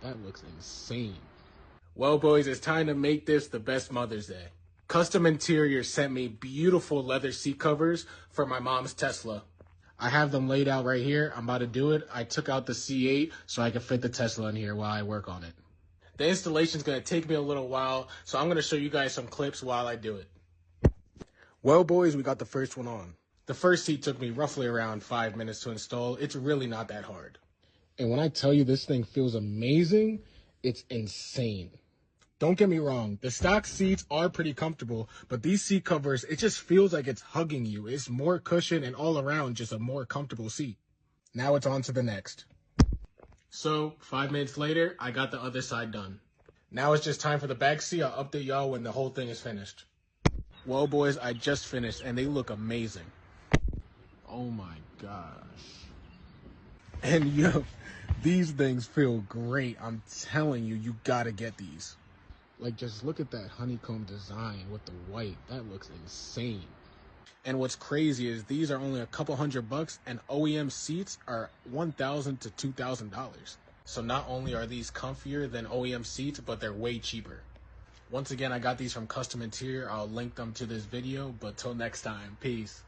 That looks insane. Well, boys, it's time to make this the best Mother's Day. Custom Interior sent me beautiful leather seat covers for my mom's Tesla. I have them laid out right here. I'm about to do it. I took out the C8 so I can fit the Tesla in here while I work on it. The installation is going to take me a little while, so I'm going to show you guys some clips while I do it. Well, boys, we got the first one on. The first seat took me roughly around 5 minutes to install. It's really not that hard. And when I tell you this thing feels amazing, it's insane. Don't get me wrong, the stock seats are pretty comfortable, but these seat covers, it just feels like it's hugging you. It's more cushion and all around just a more comfortable seat. Now it's on to the next. So 5 minutes later, I got the other side done. Now it's just time for the back seat. I'll update y'all when the whole thing is finished. Well, boys, I just finished and they look amazing. Oh my gosh. And yo, these things feel great. I'm telling you, you gotta get these. Like, just look at that honeycomb design with the white. That looks insane. And what's crazy is these are only a couple $100 and OEM seats are $1,000 to $2,000. So not only are these comfier than OEM seats, but they're way cheaper. Once again, I got these from Custom Interior. I'll link them to this video, but till next time, peace.